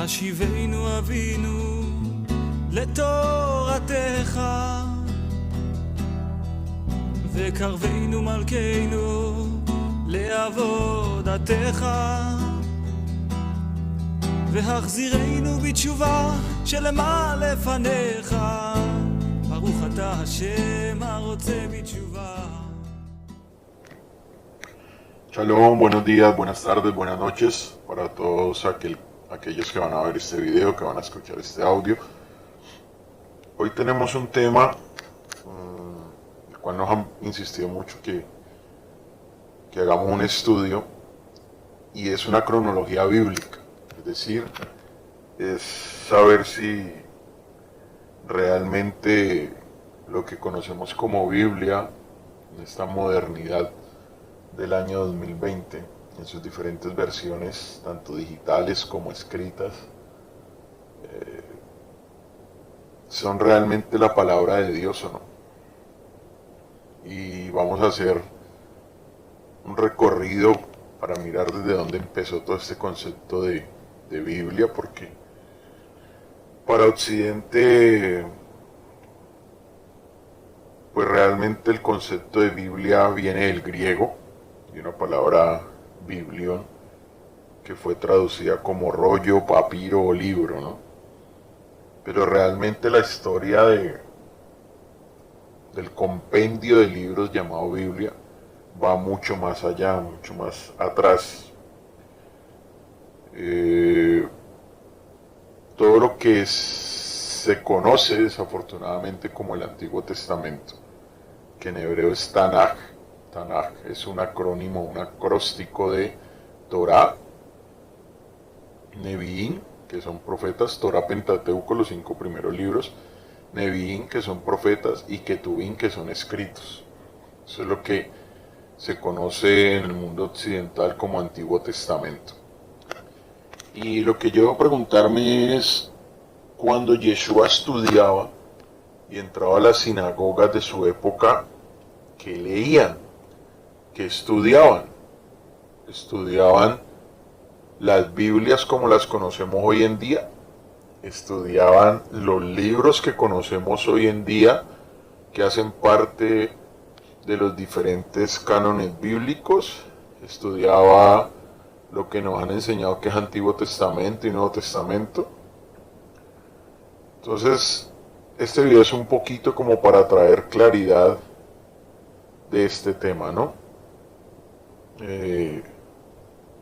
השיבנו אבינו לתורתך, וקרבנו מלכנו לעבודתך, והחזירנו בתשובה שלמה לפניך, ברוך אתה השם הרוצה בתשובה. Shalom, buenos días, buenas tardes, buenas noches para todos aquellos que van a ver este video, que van a escuchar este audio. Hoy tenemos un tema el cual nos han insistido mucho que hagamos un estudio, y es una cronología bíblica, es decir, es saber si realmente lo que conocemos como Biblia en esta modernidad del año 2020, en sus diferentes versiones, tanto digitales como escritas, son realmente la palabra de Dios o no. Y vamos a hacer un recorrido para mirar desde dónde empezó todo este concepto de Biblia, porque para Occidente, pues realmente el concepto de Biblia viene del griego, de una palabra biblión, que fue traducida como rollo, papiro o libro, ¿no? Pero realmente la historia del compendio de libros llamado Biblia va mucho más allá, mucho más atrás. Todo lo que se conoce desafortunadamente como el Antiguo Testamento, que en hebreo es Tanaj. Tanaj es un acrónimo, un acróstico de Torah, Nevi'im, que son profetas, Torah, Pentateuco, los 5 primeros libros, Nevi'im, que son profetas, y Ketuvim, que son escritos. Eso es lo que se conoce en el mundo occidental como Antiguo Testamento. Y lo que yo debo preguntarme es, cuando Yeshua estudiaba y entraba a las sinagogas de su época, ¿qué leían? ¿Qué estudiaban? ¿Estudiaban las Biblias como las conocemos hoy en día? ¿Estudiaban los libros que conocemos hoy en día, que hacen parte de los diferentes cánones bíblicos? ¿Estudiaba lo que nos han enseñado que es Antiguo Testamento y Nuevo Testamento? Entonces, este video es un poquito como para traer claridad de este tema, ¿no?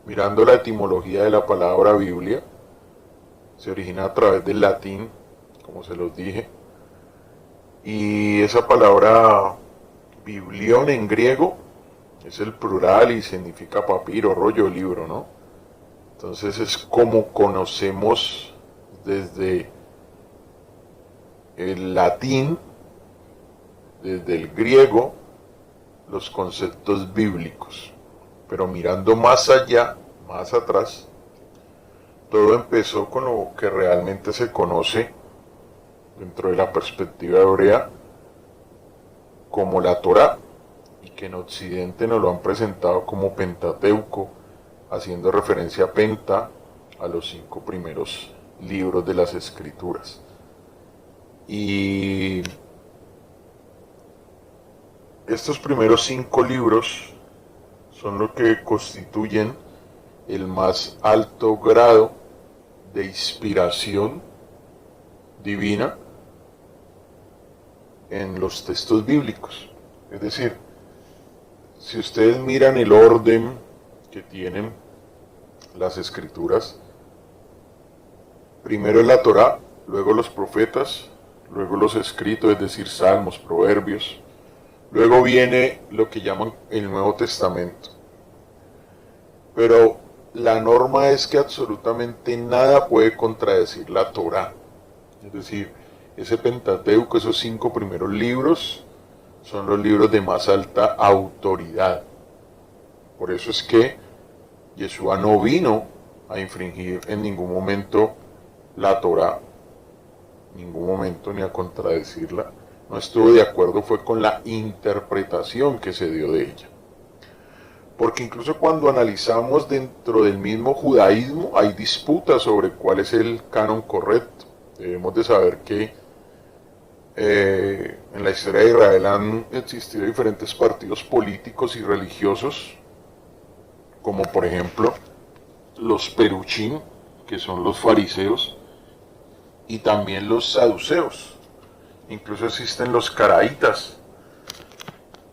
Mirando la etimología de la palabra Biblia, se origina a través del latín, como se los dije, y esa palabra biblión en griego es el plural y significa papiro, rollo, libro, ¿no? Entonces es como conocemos desde el latín, desde el griego, los conceptos bíblicos. Pero mirando más allá, más atrás, todo empezó con lo que realmente se conoce dentro de la perspectiva hebrea como la Torá, y que en Occidente nos lo han presentado como Pentateuco, haciendo referencia a Penta, a los 5 primeros libros de las Escrituras. Y estos primeros 5 libros son lo que constituyen el más alto grado de inspiración divina en los textos bíblicos. Es decir, si ustedes miran el orden que tienen las escrituras, primero es la Torá, luego los profetas, luego los escritos, es decir, salmos, proverbios. Luego viene lo que llaman el Nuevo Testamento. Pero la norma es que absolutamente nada puede contradecir la Torá. Es decir, ese Pentateuco, esos 5 primeros libros, son los libros de más alta autoridad. Por eso es que Yeshua no vino a infringir en ningún momento la Torá, en ningún momento, ni a contradecirla. No estuvo de acuerdo, fue con la interpretación que se dio de ella. porque incluso cuando analizamos dentro del mismo judaísmo hay disputas sobre cuál es el canon correcto. Debemos de saber que en la historia de Israel han existido diferentes partidos políticos y religiosos, como por ejemplo los peruchín, que son los fariseos, y también los saduceos. Incluso existen los caraítas.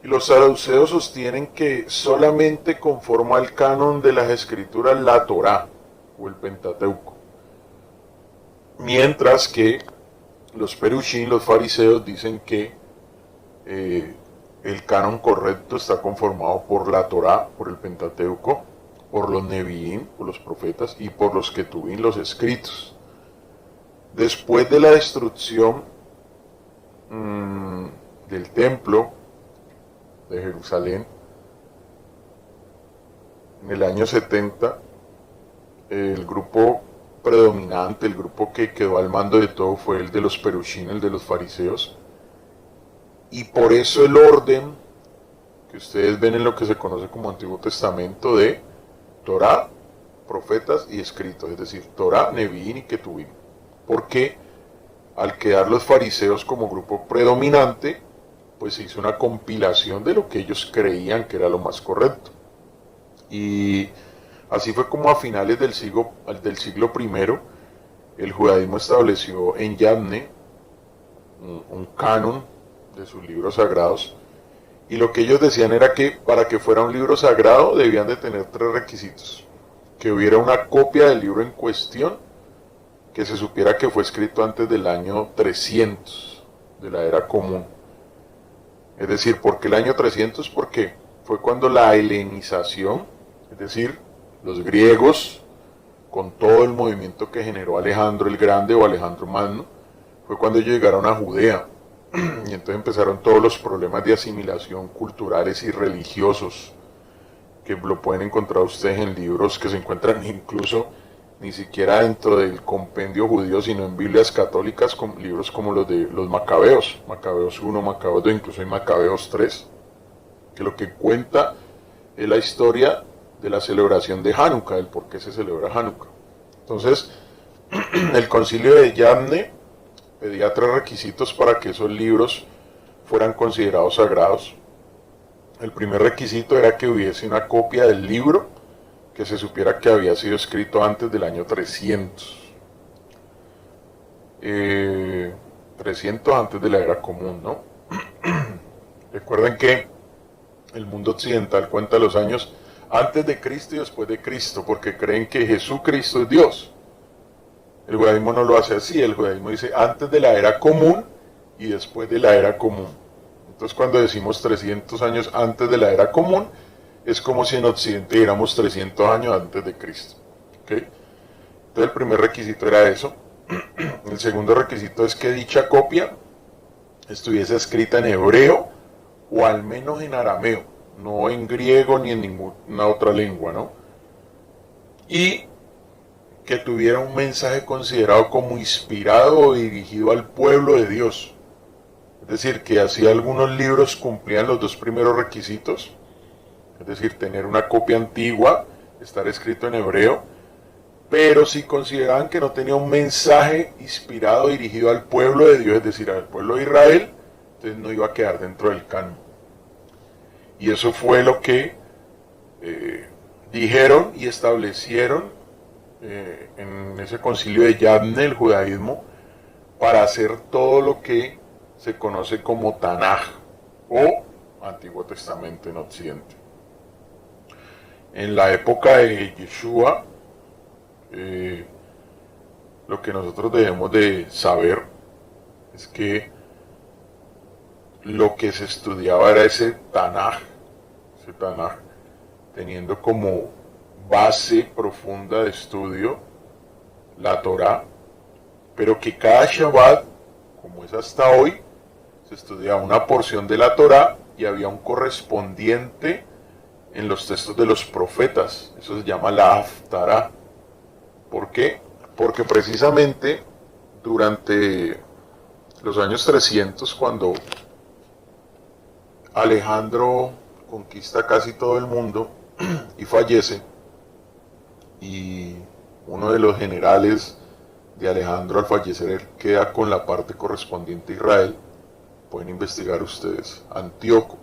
Y los saduceos sostienen que solamente conforma al canon de las escrituras la Torá o el Pentateuco. Mientras que los peruchín, los fariseos, dicen que el canon correcto está conformado por la Torá, por el Pentateuco, por los neviín, por los profetas, y por los ketubín, los escritos. Después de la destrucción del templo de Jerusalén, en el año 70, el grupo predominante, el grupo que quedó al mando de todo fue el de los peruchín, el de los fariseos, y por eso el orden que ustedes ven en lo que se conoce como Antiguo Testamento de Torá, profetas y escritos, es decir, Torá, neviín y ketubín, porque al quedar los fariseos como grupo predominante, pues se hizo una compilación de lo que ellos creían que era lo más correcto. Y así fue como a finales del siglo I, el judaísmo estableció en Yavne un canon de sus libros sagrados, y lo que ellos decían era que para que fuera un libro sagrado debían de tener 3 requisitos: que hubiera una copia del libro en cuestión, que se supiera que fue escrito antes del año 300 de la era común. Es decir, ¿por qué el año 300? Porque fue cuando la helenización, es decir, los griegos, con todo el movimiento que generó Alejandro el Grande o Alejandro Magno, fue cuando ellos llegaron a Judea. Y entonces empezaron todos los problemas de asimilación culturales y religiosos, que lo pueden encontrar ustedes en libros que se encuentran incluso ni siquiera dentro del compendio judío, sino en Biblias católicas, con libros como los de los Macabeos, Macabeos 1, Macabeos 2, incluso hay Macabeos 3, que lo que cuenta es la historia de la celebración de Hanukkah, el por qué se celebra Hanukkah. Entonces, el concilio de Yavne pedía 3 requisitos para que esos libros fueran considerados sagrados. El primer requisito era que hubiese una copia del libro, que se supiera que había sido escrito antes del año 300. 300 antes de la era común, ¿no? Recuerden que el mundo occidental cuenta los años antes de Cristo y después de Cristo, porque creen que Jesucristo es Dios. El judaísmo no lo hace así, el judaísmo dice antes de la era común y después de la era común. Entonces cuando decimos 300 años antes de la era común, es como si en Occidente diéramos 300 años antes de Cristo. ¿Okay? Entonces el primer requisito era eso. El segundo requisito es que dicha copia estuviese escrita en hebreo o al menos en arameo, no en griego ni en ninguna otra lengua, ¿no? Y que tuviera un mensaje considerado como inspirado o dirigido al pueblo de Dios. Es decir, que así algunos libros cumplían los 2 primeros requisitos, es decir, tener una copia antigua, estar escrito en hebreo, pero si consideraban que no tenía un mensaje inspirado dirigido al pueblo de Dios, es decir, al pueblo de Israel, entonces no iba a quedar dentro del canon. Y eso fue lo que dijeron y establecieron en ese concilio de Yavne, el judaísmo, para hacer todo lo que se conoce como Tanaj o Antiguo Testamento en Occidente. En la época de Yeshua, lo que nosotros debemos de saber es que lo que se estudiaba era ese Tanaj, teniendo como base profunda de estudio la Torá, pero que cada Shabbat, como es hasta hoy, se estudiaba una porción de la Torá y había un correspondiente en los textos de los profetas. Eso se llama la Haftará. ¿Por qué? Porque precisamente durante los años 300, cuando Alejandro conquista casi todo el mundo, y fallece, y uno de los generales de Alejandro al fallecer él queda con la parte correspondiente a Israel. Pueden investigar ustedes. Antíoco,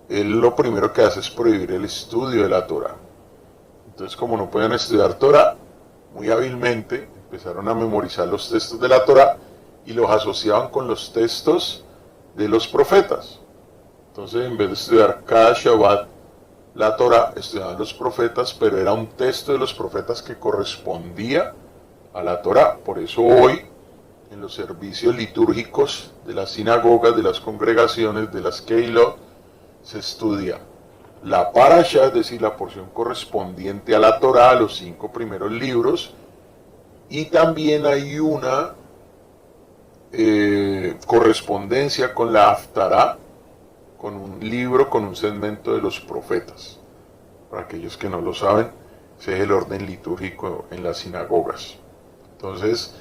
él lo primero que hace es prohibir el estudio de la Torá. Entonces, como no podían estudiar Torá, muy hábilmente empezaron a memorizar los textos de la Torá y los asociaban con los textos de los profetas. Entonces, en vez de estudiar cada Shabbat la Torá, estudiaban los profetas, pero era un texto de los profetas que correspondía a la Torá. Por eso hoy, en los servicios litúrgicos de las sinagogas, de las congregaciones, de las Keilot, se estudia la Parashá, es decir, la porción correspondiente a la Torá, a los 5 primeros libros, y también hay una correspondencia con la Haftará, con un libro, con un segmento de los profetas. Para aquellos que no lo saben, ese es el orden litúrgico en las sinagogas. Entonces,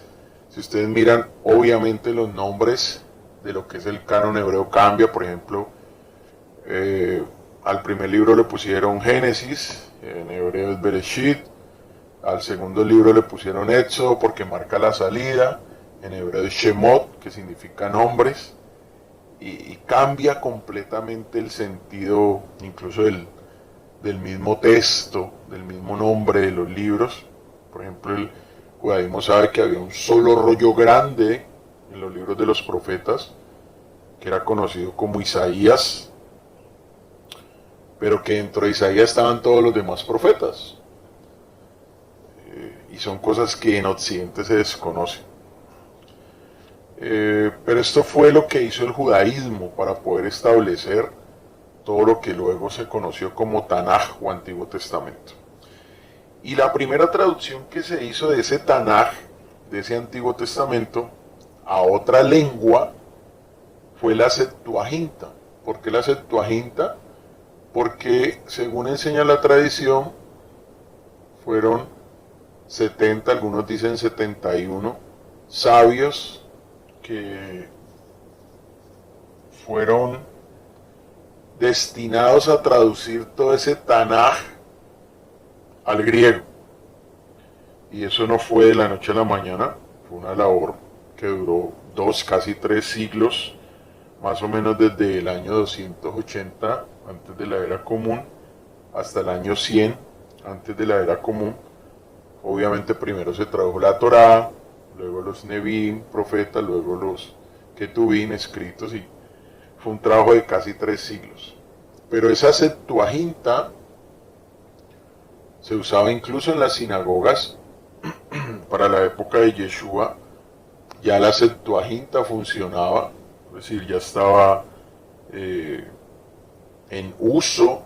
si ustedes miran, obviamente los nombres de lo que es el canon hebreo cambia. Por ejemplo, al primer libro le pusieron Génesis, en hebreo es Bereshit. Al segundo libro le pusieron Éxodo porque marca la salida, en hebreo es Shemot, que significa nombres, y cambia completamente el sentido, incluso del mismo texto, del mismo nombre de los libros. Por ejemplo, el judaísmo sabe que había un solo rollo grande en los libros de los profetas, que era conocido como Isaías, pero que dentro de Isaías estaban todos los demás profetas. Y son cosas que en Occidente se desconocen. Pero esto fue lo que hizo el judaísmo para poder establecer todo lo que luego se conoció como Tanaj o Antiguo Testamento. Y la primera traducción que se hizo de ese Tanaj, de ese Antiguo Testamento, a otra lengua, fue la Septuaginta. ¿Por qué la Septuaginta? Porque, según enseña la tradición, fueron 70, algunos dicen 71, sabios que fueron destinados a traducir todo ese Tanaj al griego. Y eso no fue de la noche a la mañana, fue una labor que duró 2, casi 3 siglos, más o menos desde el año 280 antes de la era común hasta el año 100 antes de la era común. Obviamente primero se tradujo la Torá, luego los Nevi'im, profetas, luego los Ketuvim, escritos, y fue un trabajo de casi 3 siglos. Pero esa Septuaginta se usaba incluso en las sinagogas. Para la época de Yeshua ya la Septuaginta funcionaba, es decir, ya estaba en uso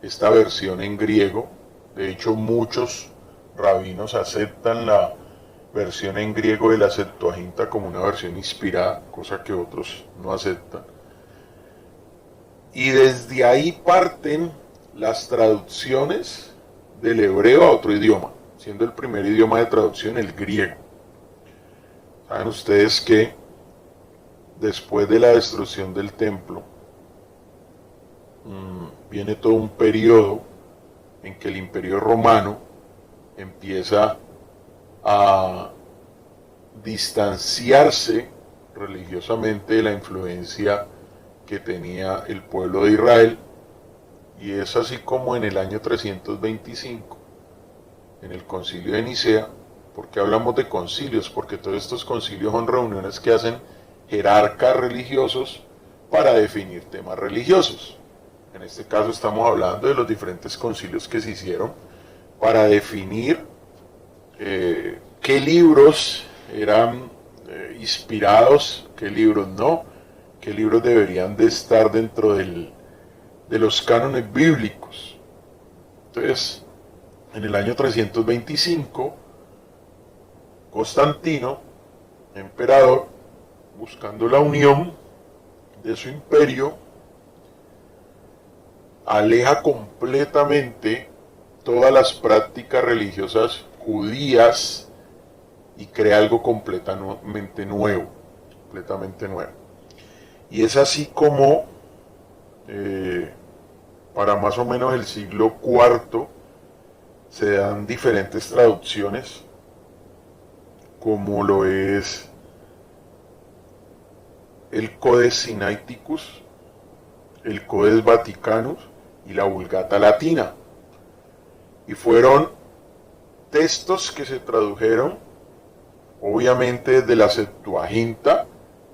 esta versión en griego. De hecho, muchos rabinos aceptan la versión en griego de la Septuaginta como una versión inspirada, cosa que otros no aceptan. Y desde ahí parten las traducciones del hebreo a otro idioma, siendo el primer idioma de traducción el griego. Saben ustedes que después de la destrucción del templo, viene todo un periodo en que el Imperio Romano empieza a distanciarse religiosamente de la influencia que tenía el pueblo de Israel, y es así como en el año 325, en el concilio de Nicea. ¿Por qué hablamos de concilios? Porque todos estos concilios son reuniones que hacen jerarcas religiosos para definir temas religiosos. En este caso estamos hablando de los diferentes concilios que se hicieron para definir qué libros eran inspirados, qué libros no, qué libros deberían de estar dentro de los cánones bíblicos. Entonces, en el año 325, Constantino, emperador, buscando la unión de su imperio, aleja completamente todas las prácticas religiosas judías y crea algo completamente nuevo. Y es así como para más o menos el siglo IV, se dan diferentes traducciones, como lo es el Codex Sinaiticus, el Codex Vaticanus y la Vulgata Latina. Y fueron textos que se tradujeron, obviamente, de la Septuaginta,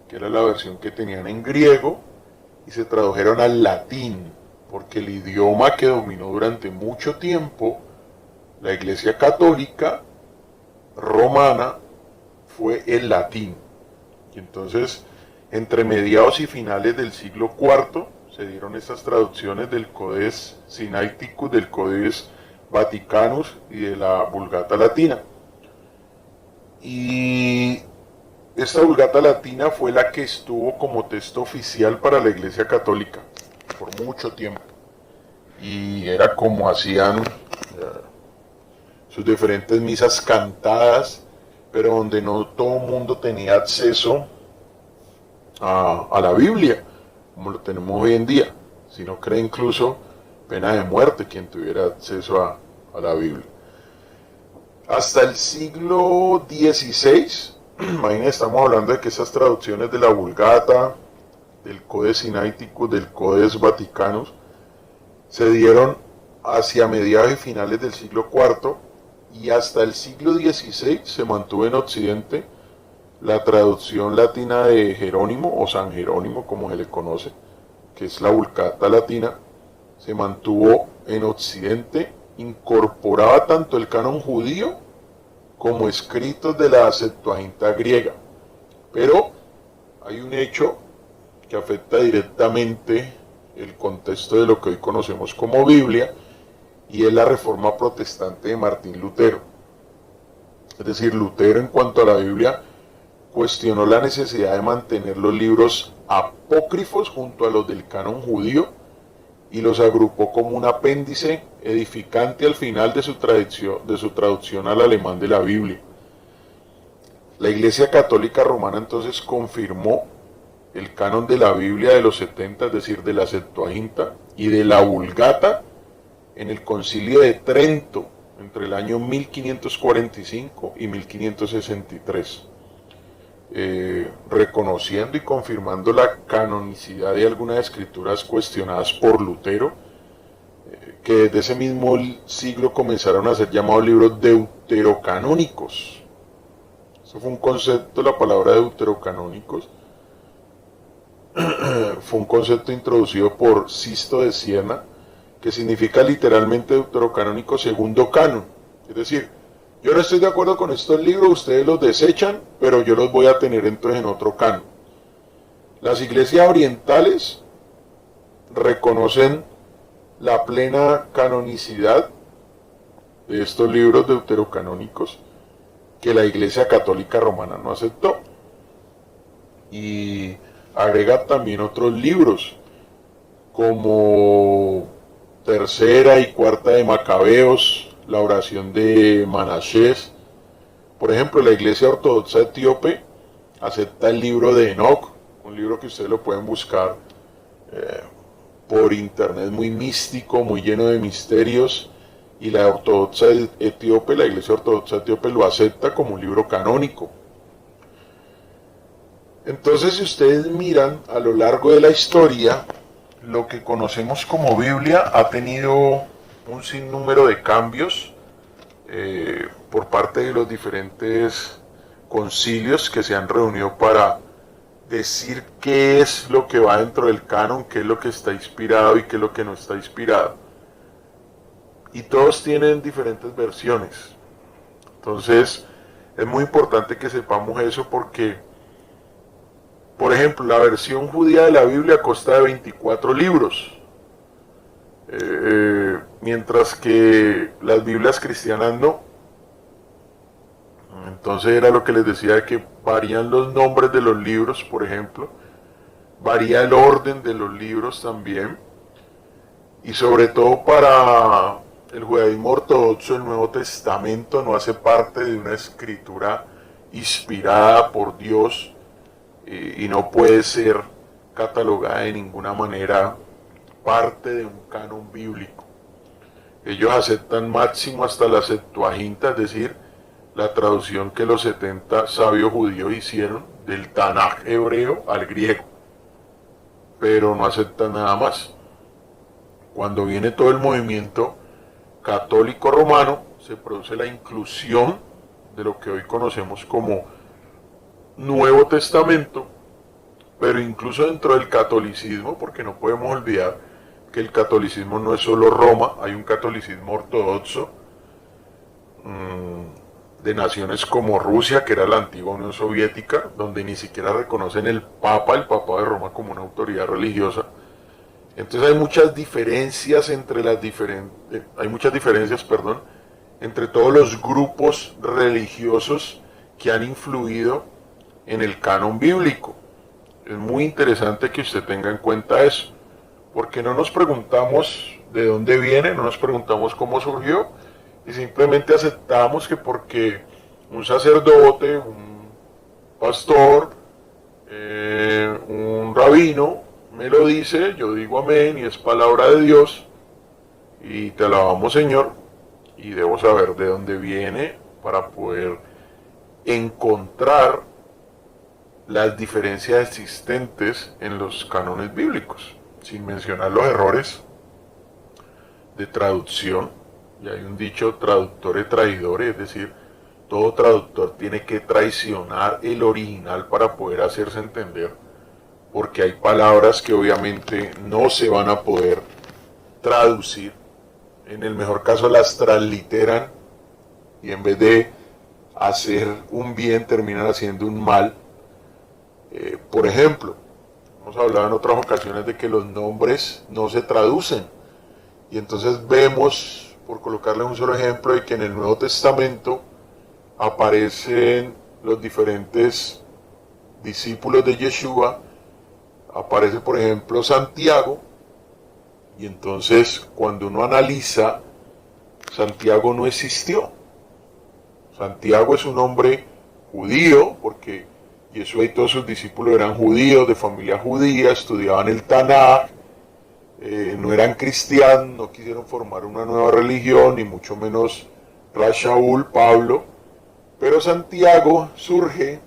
que era la versión que tenían en griego, y se tradujeron al latín, porque el idioma que dominó durante mucho tiempo la Iglesia Católica Romana fue el latín. Y entonces, entre mediados y finales del siglo IV, se dieron estas traducciones del Codex Sinaiticus, del Codex Vaticanus y de la Vulgata Latina. Y esta Vulgata Latina fue la que estuvo como texto oficial para la Iglesia Católica por mucho tiempo. Y era como hacían sus diferentes misas cantadas, pero donde no todo el mundo tenía acceso a la Biblia, como lo tenemos hoy en día, sino cree incluso pena de muerte quien tuviera acceso a la Biblia. Hasta el siglo XVI, imagínense, estamos hablando de que esas traducciones de la Vulgata, del Codex Sinaiticus, del Codex Vaticanus, se dieron hacia mediados y finales del siglo IV, y hasta el siglo XVI se mantuvo en Occidente la traducción latina de Jerónimo, o San Jerónimo como se le conoce, que es la Vulgata Latina. Se mantuvo en Occidente, incorporaba tanto el canon judío como escritos de la Septuaginta griega. Pero hay un hecho que afecta directamente el contexto de lo que hoy conocemos como Biblia, y es la Reforma Protestante de Martín Lutero. Es decir, Lutero, en cuanto a la Biblia, cuestionó la necesidad de mantener los libros apócrifos junto a los del canon judío y los agrupó como un apéndice edificante al final de su traducción al alemán de la Biblia. La Iglesia Católica Romana entonces confirmó el canon de la Biblia de los 70, es decir, de la Septuaginta y de la Vulgata, en el Concilio de Trento entre el año 1545 y 1563, reconociendo y confirmando la canonicidad de algunas escrituras cuestionadas por Lutero, que desde ese mismo siglo comenzaron a ser llamados libros deuterocanónicos. Eso fue un concepto, la palabra deuterocanónicos fue un concepto introducido por Sisto de Siena, que significa literalmente deuterocanónico, segundo canon. Es decir, yo no estoy de acuerdo con estos libros, ustedes los desechan, pero yo los voy a tener entonces en otro canon. Las iglesias orientales reconocen la plena canonicidad de estos libros deuterocanónicos que la Iglesia Católica Romana no aceptó. Y agrega también otros libros, como Tercera y Cuarta de Macabeos, la oración de Manasés. Por ejemplo, la Iglesia Ortodoxa Etíope acepta el libro de Enoc, un libro que ustedes lo pueden buscar por internet, muy místico, muy lleno de misterios, y la Ortodoxa Etíope, la Iglesia Ortodoxa Etíope lo acepta como un libro canónico. Entonces, si ustedes miran a lo largo de la historia, lo que conocemos como Biblia ha tenido un sinnúmero de cambios por parte de los diferentes concilios que se han reunido para decir qué es lo que va dentro del canon, qué es lo que está inspirado y qué es lo que no está inspirado. Y todos tienen diferentes versiones. Entonces, es muy importante que sepamos eso porque, por ejemplo, la versión judía de la Biblia consta de 24 libros, mientras que las Biblias cristianas no. Entonces era lo que les decía, de que varían los nombres de los libros, por ejemplo, varía el orden de los libros también, y sobre todo para el judaísmo ortodoxo el Nuevo Testamento no hace parte de una escritura inspirada por Dios, y no puede ser catalogada de ninguna manera parte de un canon bíblico. Ellos aceptan máximo hasta la Septuaginta, es decir, la traducción que los 70 sabios judíos hicieron del Tanaj hebreo al griego, pero no aceptan nada más. Cuando viene todo el movimiento católico romano, se produce la inclusión de lo que hoy conocemos como Nuevo Testamento, pero incluso dentro del catolicismo, porque no podemos olvidar que el catolicismo no es solo Roma, hay un catolicismo ortodoxo de naciones como Rusia, que era la antigua Unión Soviética, donde ni siquiera reconocen el Papa de Roma como una autoridad religiosa. Entonces hay muchas diferencias entre entre todos los grupos religiosos que han influido en el canon bíblico. Es muy interesante que usted tenga en cuenta eso, porque no nos preguntamos de dónde viene, no nos preguntamos cómo surgió, y simplemente aceptamos que porque un sacerdote, un pastor, un rabino me lo dice, yo digo amén y es palabra de Dios y te alabamos, Señor, y debo saber de dónde viene para poder encontrar las diferencias existentes en los cánones bíblicos, sin mencionar los errores de traducción. Y hay un dicho, traductore traidore, es decir, todo traductor tiene que traicionar el original para poder hacerse entender, porque hay palabras que obviamente no se van a poder traducir. En el mejor caso las transliteran y en vez de hacer un bien terminan haciendo un mal. Por ejemplo, hemos hablado en otras ocasiones de que los nombres no se traducen, y entonces vemos, por colocarle un solo ejemplo, de que en el Nuevo Testamento aparecen los diferentes discípulos de Yeshua, aparece por ejemplo Santiago, y entonces cuando uno analiza, Santiago no existió. Santiago es un hombre judío, porque Yeshua y todos sus discípulos eran judíos, de familia judía, estudiaban el Tanaj, no eran cristianos, no quisieron formar una nueva religión, ni mucho menos Rashaul, Pablo, pero Santiago surge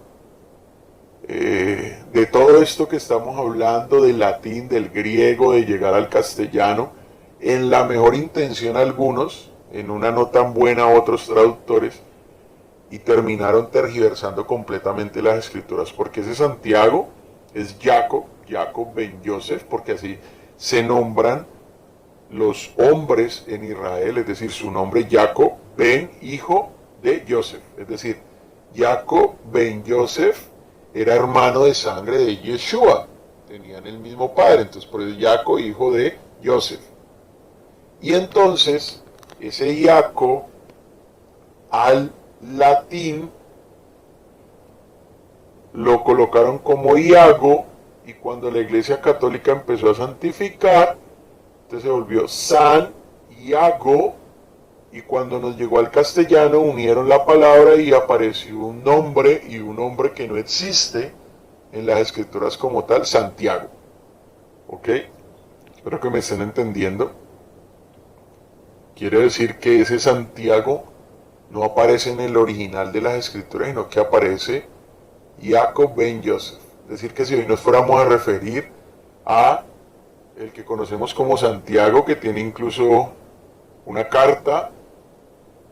de todo esto que estamos hablando, del latín, del griego, de llegar al castellano, en la mejor intención algunos, en una no tan buena otros traductores, y terminaron tergiversando completamente las escrituras, porque ese Santiago es Jacob ben Yosef, porque así se nombran los hombres en Israel, es decir, su nombre Jacob ben, hijo de Yosef, es decir, Jacob ben Yosef era hermano de sangre de Yeshua, tenían el mismo padre, entonces por eso Jacob, hijo de Yosef. Y entonces ese Jacob al latín lo colocaron como Iago, y cuando la Iglesia Católica empezó a santificar, entonces se volvió San Iago, y cuando nos llegó al castellano unieron la palabra y apareció un nombre, y un nombre que no existe en las escrituras como tal, Santiago. ¿Ok? Espero que me estén entendiendo. Quiere decir que ese Santiago no aparece en el original de las escrituras, sino que aparece Jacob ben Yosef. Es decir, que si hoy nos fuéramos a referir a el que conocemos como Santiago, que tiene incluso una carta,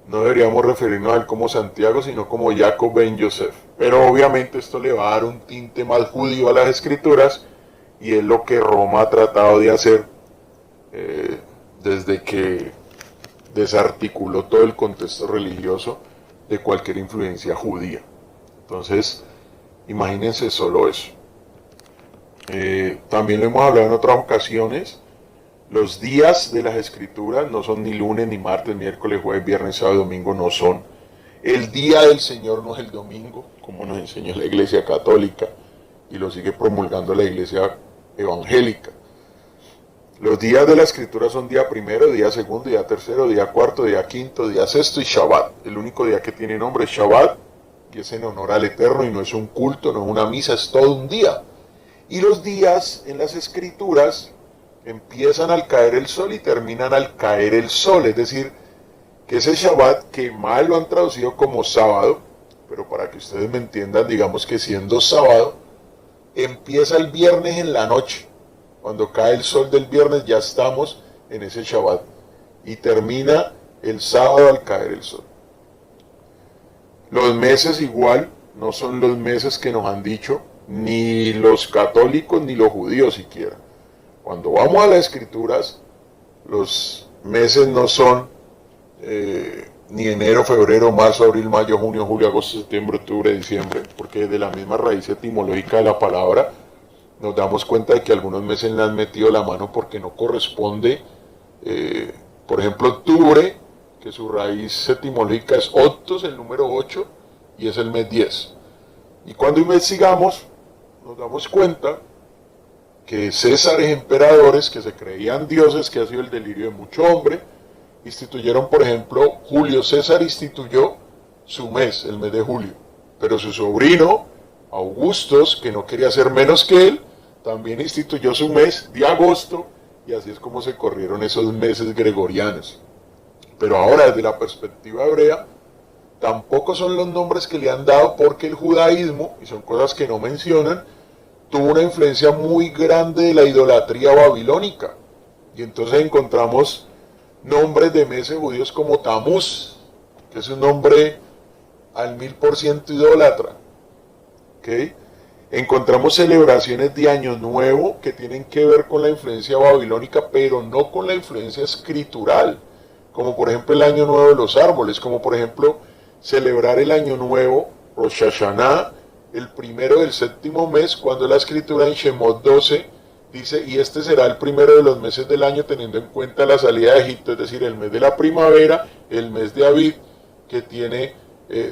no deberíamos referirnos a él como Santiago, sino como Jacob ben Yosef. Pero obviamente esto le va a dar un tinte más judío a las escrituras, y es lo que Roma ha tratado de hacer desde que desarticuló todo el contexto religioso de cualquier influencia judía. Entonces, imagínense solo eso. También lo hemos hablado en otras ocasiones. Los días de las escrituras no son ni lunes, ni martes, miércoles, jueves, viernes, sábado y domingo, no son. El día del Señor no es el domingo, como nos enseña la Iglesia Católica y lo sigue promulgando la Iglesia Evangélica. Los días de la escritura son día primero, día segundo, día tercero, día cuarto, día quinto, día sexto y Shabbat. El único día que tiene nombre es Shabbat, y es en honor al Eterno, y no es un culto, no es una misa, es todo un día. Y los días en las escrituras empiezan al caer el sol y terminan al caer el sol, es decir, que ese Shabbat, que mal lo han traducido como sábado, pero para que ustedes me entiendan, digamos que siendo sábado, empieza el viernes en la noche. Cuando cae el sol del viernes ya estamos en ese Shabbat. Y termina el sábado al caer el sol. Los meses igual no son los meses que nos han dicho ni los católicos ni los judíos siquiera. Cuando vamos a las escrituras, los meses no son ni enero, febrero, marzo, abril, mayo, junio, julio, agosto, septiembre, octubre, diciembre, porque de la misma raíz etimológica de la palabra nos damos cuenta de que algunos meses le han metido la mano porque no corresponde, por ejemplo, octubre, que su raíz etimológica es octos, el número 8, y es el mes 10. Y cuando investigamos, nos damos cuenta que Césares, emperadores, que se creían dioses, que ha sido el delirio de mucho hombre, instituyeron, por ejemplo, Julio César instituyó su mes, el mes de julio, pero su sobrino, Augustos, que no quería ser menos que él, también instituyó su mes de agosto, y así es como se corrieron esos meses gregorianos. Pero ahora, desde la perspectiva hebrea, tampoco son los nombres que le han dado, porque el judaísmo, y son cosas que no mencionan, tuvo una influencia muy grande de la idolatría babilónica, y entonces encontramos nombres de meses judíos como Tamuz, que es un nombre al 1000% idólatra. ¿Okay? Encontramos celebraciones de Año Nuevo que tienen que ver con la influencia babilónica, pero no con la influencia escritural, como por ejemplo el Año Nuevo de los árboles, como por ejemplo celebrar el Año Nuevo, Rosh Hashanah, el primero del séptimo mes, cuando la escritura en Shemot 12 dice, y este será el primero de los meses del año, teniendo en cuenta la salida de Egipto, es decir, el mes de la primavera, el mes de Aviv, que tiene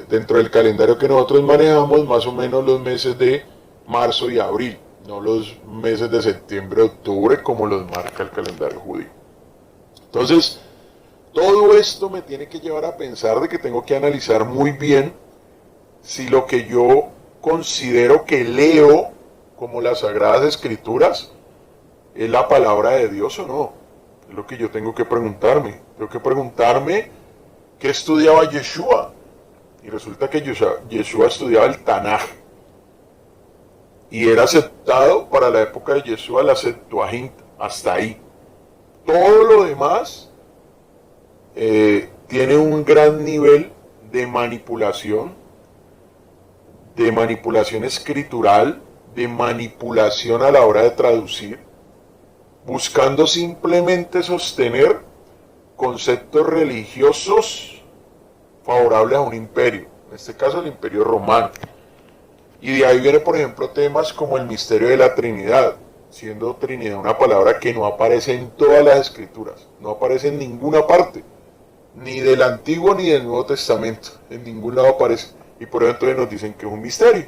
dentro del calendario que nosotros manejamos más o menos los meses de marzo y abril, no los meses de septiembre, octubre, como los marca el calendario judío. Entonces, todo esto me tiene que llevar a pensar de que tengo que analizar muy bien si lo que yo considero que leo como las Sagradas Escrituras ¿es la palabra de Dios o no? Es lo que yo tengo que preguntarme. Tengo que preguntarme qué estudiaba Yeshua. Y resulta que Yeshua estudiaba el Tanaj. Y era aceptado para la época de Yeshua la Septuaginta. Hasta ahí. Todo lo demás tiene un gran nivel de manipulación escritural, de manipulación a la hora de traducir, buscando simplemente sostener conceptos religiosos favorables a un imperio, en este caso el imperio romano. Y de ahí viene, por ejemplo, temas como el misterio de la Trinidad, siendo Trinidad una palabra que no aparece en todas las escrituras, no aparece en ninguna parte, ni del Antiguo ni del Nuevo Testamento, en ningún lado aparece, y por eso entonces nos dicen que es un misterio.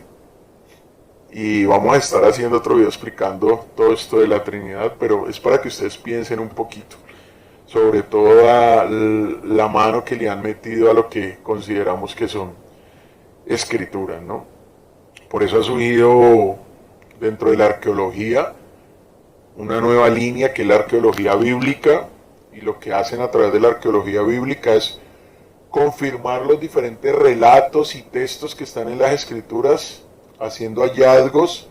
Y vamos a estar haciendo otro video explicando todo esto de la Trinidad, pero es para que ustedes piensen un poquito sobre toda la mano que le han metido a lo que consideramos que son escrituras, ¿no? Por eso ha surgido dentro de la arqueología una nueva línea que es la arqueología bíblica, y lo que hacen a través de la arqueología bíblica es confirmar los diferentes relatos y textos que están en las escrituras, haciendo hallazgos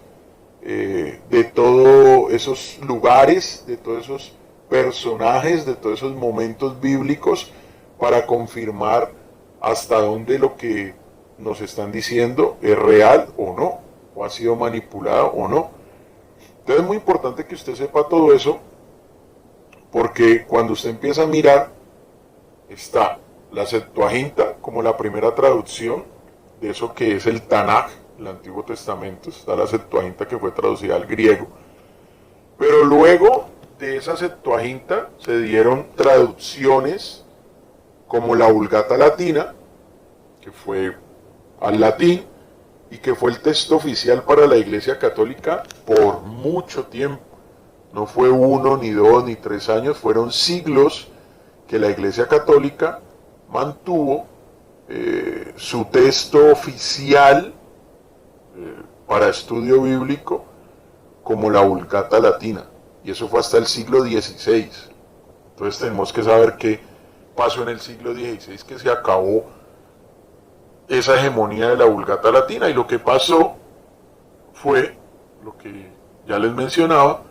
de todos esos lugares, de todos esos personajes, de todos esos momentos bíblicos, para confirmar hasta dónde lo que nos están diciendo es real o no, o ha sido manipulado o no. Entonces es muy importante que usted sepa todo eso, porque cuando usted empieza a mirar, está la Septuaginta como la primera traducción de eso que es el Tanaj, el Antiguo Testamento. Está la Septuaginta, que fue traducida al griego, pero luego de esa Septuaginta se dieron traducciones como la Vulgata Latina, que fue al latín y que fue el texto oficial para la Iglesia Católica por mucho tiempo. No fue 1, ni 2, ni 3 años, fueron siglos que la Iglesia Católica mantuvo su texto oficial para estudio bíblico como la Vulgata Latina. y eso fue hasta el siglo XVI. Entonces tenemos que saber qué pasó en el siglo XVI, que se acabó esa hegemonía de la Vulgata latina, y lo que pasó fue lo que ya les mencionaba,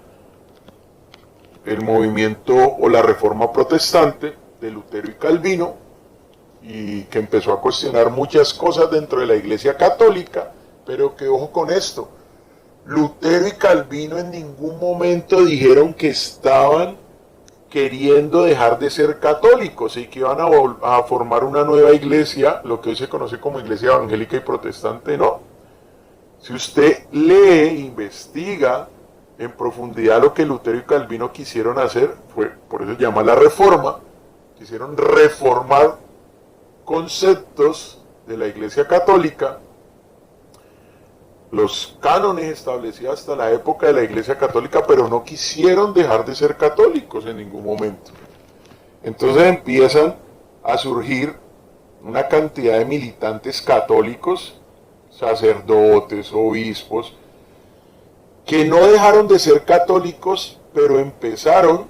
el movimiento o la reforma protestante de Lutero y Calvino, y que empezó a cuestionar muchas cosas dentro de la Iglesia Católica, pero que ojo con esto, Lutero y Calvino en ningún momento dijeron que estaban queriendo dejar de ser católicos y que iban a formar una nueva iglesia, lo que hoy se conoce como iglesia evangélica y protestante, no. Si usted lee, investiga en profundidad lo que Lutero y Calvino quisieron hacer, por eso se llama la reforma, quisieron reformar conceptos de la Iglesia Católica, los cánones establecidos hasta la época de la Iglesia Católica, pero no quisieron dejar de ser católicos en ningún momento. Entonces empiezan a surgir una cantidad de militantes católicos, sacerdotes, obispos, que no dejaron de ser católicos, pero empezaron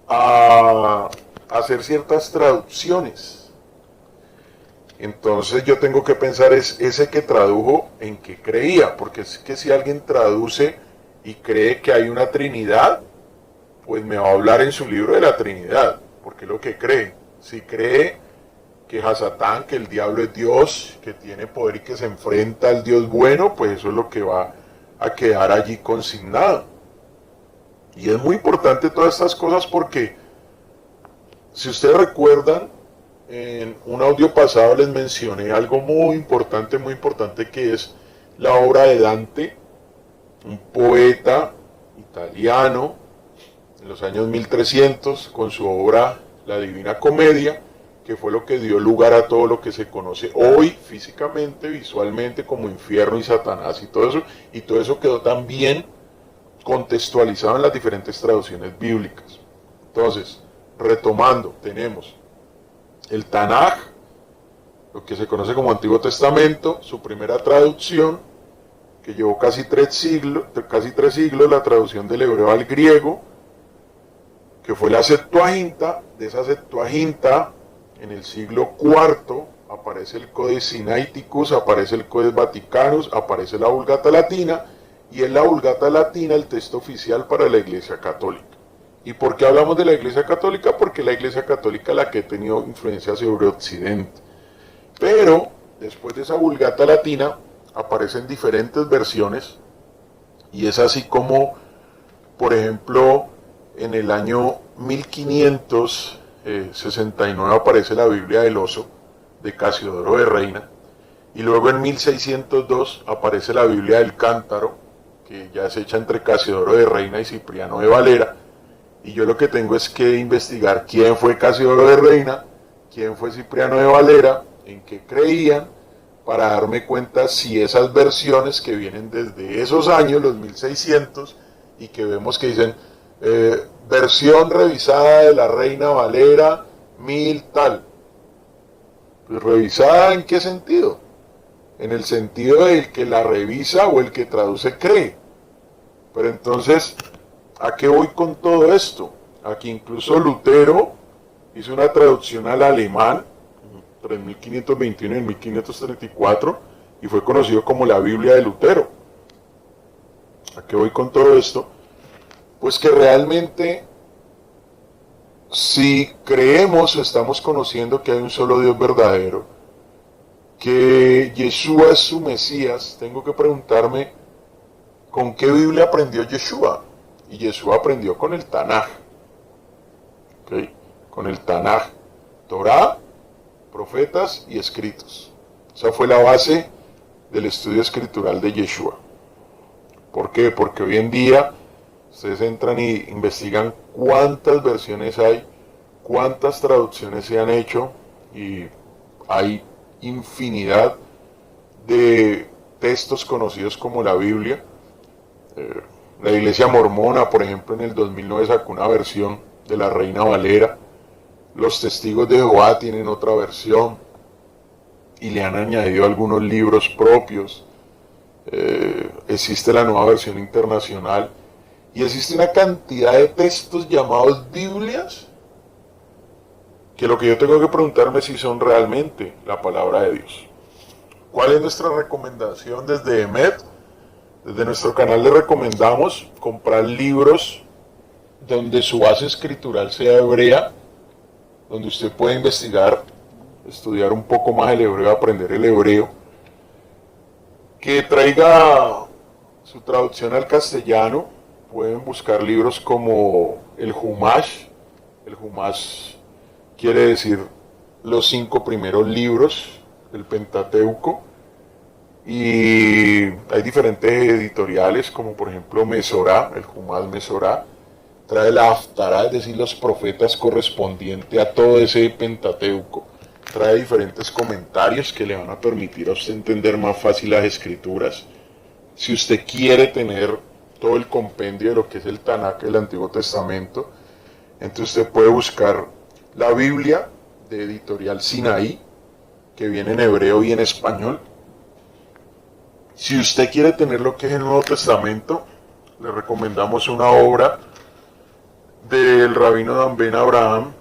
a hacer ciertas traducciones. Entonces yo tengo que pensar es ese que tradujo en qué creía, porque es que si alguien traduce y cree que hay una Trinidad, pues me va a hablar en su libro de la Trinidad, porque es lo que cree. Si cree que Hasatán, que el diablo es Dios, que tiene poder y que se enfrenta al Dios bueno, pues eso es lo que va a quedar allí consignado. Y es muy importante todas estas cosas porque, si ustedes recuerdan, en un audio pasado les mencioné algo muy importante que es la obra de Dante, un poeta italiano en los años 1300, con su obra La Divina Comedia, que fue lo que dio lugar a todo lo que se conoce hoy físicamente, visualmente, como infierno y Satanás y todo eso quedó también contextualizado en las diferentes traducciones bíblicas. Entonces, retomando, tenemos el Tanaj, lo que se conoce como Antiguo Testamento, su primera traducción, que llevó casi tres siglos, la traducción del hebreo al griego, que fue la Septuaginta. De esa Septuaginta, en el siglo IV, aparece el Codex Sinaiticus, aparece el Codex Vaticanus, aparece la Vulgata Latina, y en la Vulgata Latina el texto oficial para la Iglesia Católica. ¿Y por qué hablamos de la Iglesia Católica? Porque la Iglesia Católica es la que ha tenido influencia sobre Occidente. Pero, después de esa Vulgata Latina, aparecen diferentes versiones, y es así como, por ejemplo, en el año 1569 aparece la Biblia del Oso, de Casiodoro de Reina, y luego en 1602 aparece la Biblia del Cántaro, que ya es hecha entre Casiodoro de Reina y Cipriano de Valera. Y yo lo que tengo es que investigar quién fue Casiodoro de Reina, quién fue Cipriano de Valera, en qué creían, para darme cuenta si esas versiones que vienen desde esos años, los 1600, y que vemos que dicen versión revisada de la Reina Valera, 1000 tal. Pues, ¿revisada en qué sentido? En el sentido del que la revisa o el que traduce cree. Pero entonces, ¿a qué voy con todo esto? Aquí incluso Lutero hizo una traducción al alemán, entre 1521 y 1534, y fue conocido como la Biblia de Lutero. ¿A qué voy con todo esto? Pues que realmente, si creemos, estamos conociendo que hay un solo Dios verdadero, que Yeshua es su Mesías, tengo que preguntarme, ¿con qué Biblia aprendió Yeshua? Y Yeshua aprendió con el Tanaj, ¿okay? Con el Tanaj, Torá, profetas y escritos. Esa fue la base del estudio escritural de Yeshua. ¿Por qué? Porque hoy en día ustedes entran y investigan cuántas versiones hay, cuántas traducciones se han hecho, y hay infinidad de textos conocidos como la Biblia. La Iglesia Mormona, por ejemplo, en el 2009 sacó una versión de la Reina Valera. Los Testigos de Jehová tienen otra versión y le han añadido algunos libros propios. Existe la Nueva Versión Internacional, Y existe una cantidad de textos llamados Biblias, que lo que yo tengo que preguntarme si son realmente la palabra de Dios. ¿Cuál es nuestra recomendación desde EMED? Desde nuestro canal le recomendamos comprar libros donde su base escritural sea hebrea, donde usted pueda investigar, estudiar un poco más el hebreo, aprender el hebreo, que traiga su traducción al castellano. Pueden buscar libros como el Humash. El Humash quiere decir los 5 primeros libros del Pentateuco. Y hay diferentes editoriales, como por ejemplo Mesorá, el Humash Mesorá. Trae la Haftará, es decir, los profetas correspondientes a todo ese Pentateuco. Trae diferentes comentarios que le van a permitir a usted entender más fácil las escrituras. Si usted quiere tener todo el compendio de lo que es el Tanakh, el Antiguo Testamento, entonces usted puede buscar la Biblia de editorial Sinaí, que viene en hebreo y en español. Si usted quiere tener lo que es el Nuevo Testamento, le recomendamos una obra del rabino Dan Ben Abraham,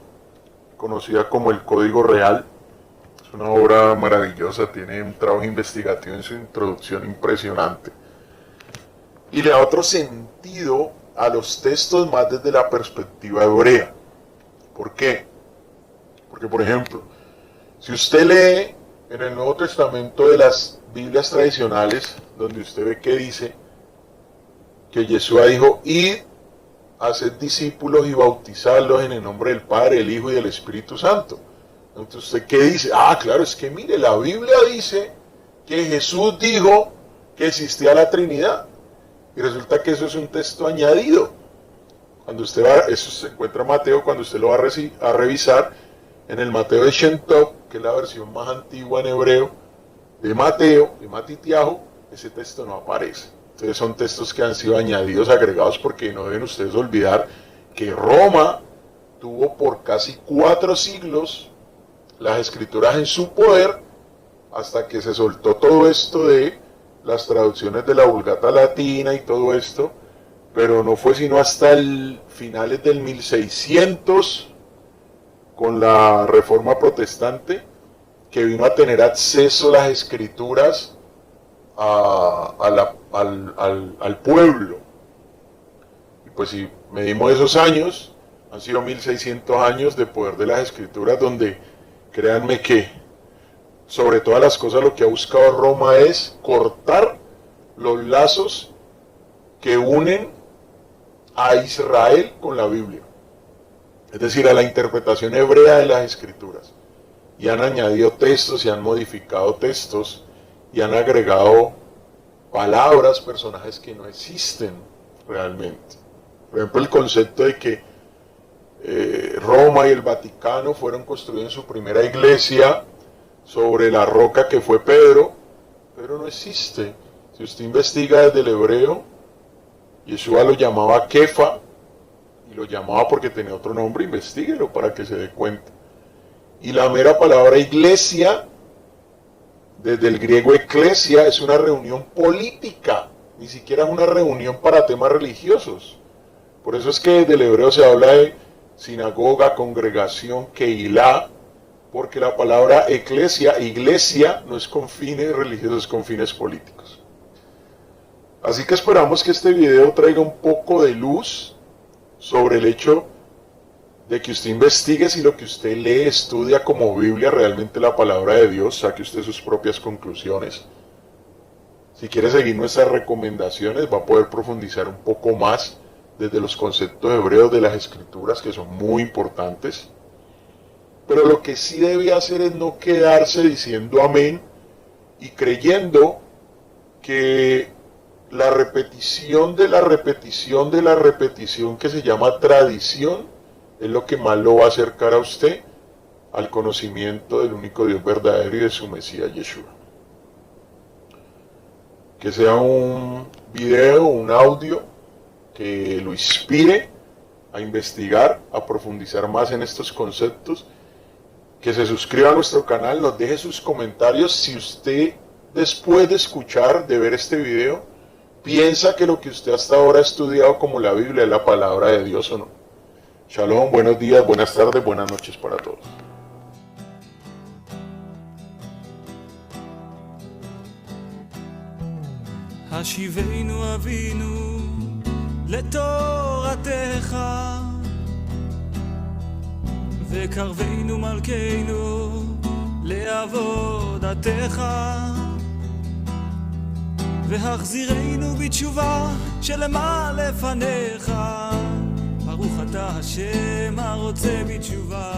conocida como el Código Real. Es una obra maravillosa, tiene un trabajo investigativo en su introducción impresionante. Y le da otro sentido a los textos más desde la perspectiva hebrea. ¿Por qué? Porque, por ejemplo, si usted lee en el Nuevo Testamento de las Biblias tradicionales, donde usted ve que dice que Yeshua dijo, id, haced discípulos y bautizarlos en el nombre del Padre, el Hijo y del Espíritu Santo. Entonces, ¿usted qué dice? Ah, claro, es que mire, la Biblia dice que Jesús dijo que existía la Trinidad. Y resulta que eso es un texto añadido. Cuando usted va, eso se encuentra en Mateo, cuando usted lo va a revisar, en el Mateo de Shem Tov, que es la versión más antigua en hebreo, de Mateo, de Matitiahu, ese texto no aparece. Entonces son textos que han sido añadidos, agregados, porque no deben ustedes olvidar que Roma tuvo por casi 4 siglos las escrituras en su poder, hasta que se soltó todo esto de las traducciones de la Vulgata Latina y todo esto, pero no fue sino hasta el finales del 1600, con la Reforma Protestante, que vino a tener acceso a las escrituras al pueblo. Y pues si medimos esos años, han sido 1600 años de poder de las escrituras, donde créanme que sobre todas las cosas lo que ha buscado Roma es cortar los lazos que unen a Israel con la Biblia, es decir, a la interpretación hebrea de las escrituras. Y han añadido textos y han modificado textos y han agregado palabras, personajes que no existen realmente. Por ejemplo, el concepto de que Roma y el Vaticano fueron construidos en su primera iglesia sobre la roca que fue Pedro no existe. Si usted investiga desde el hebreo, Yeshua lo llamaba Kefa, y lo llamaba porque tenía otro nombre, investíguelo para que se dé cuenta. Y la mera palabra iglesia, desde el griego eclesia, es una reunión política, ni siquiera es una reunión para temas religiosos. Por eso es que desde el hebreo se habla de sinagoga, congregación, keilah, porque la palabra eclesia, iglesia, no es con fines religiosos, es con fines políticos. Así que esperamos que este video traiga un poco de luz sobre el hecho de que usted investigue si lo que usted lee, estudia como Biblia realmente la palabra de Dios, saque usted sus propias conclusiones. Si quiere seguir nuestras recomendaciones, va a poder profundizar un poco más desde los conceptos hebreos de las escrituras, que son muy importantes. Pero lo que sí debe hacer es no quedarse diciendo amén y creyendo que la repetición de la repetición de la repetición, que se llama tradición, es lo que más lo va a acercar a usted al conocimiento del único Dios verdadero y de su Mesías Yeshua. Que sea un video, un audio que lo inspire a investigar, a profundizar más en estos conceptos, que se suscriba a nuestro canal, nos deje sus comentarios si usted, después de escuchar, de ver este video, ¿Piensa que lo que usted hasta ahora ha estudiado como la Biblia es la palabra de Dios o no? Shalom, buenos días, buenas tardes, buenas noches para todos. השיבנו אבינו לתורתך וקרבנו מלכנו לעבודתך והחזירנו בתשובה שלמה לפניך ברוך אתה השם הרוצה בתשובה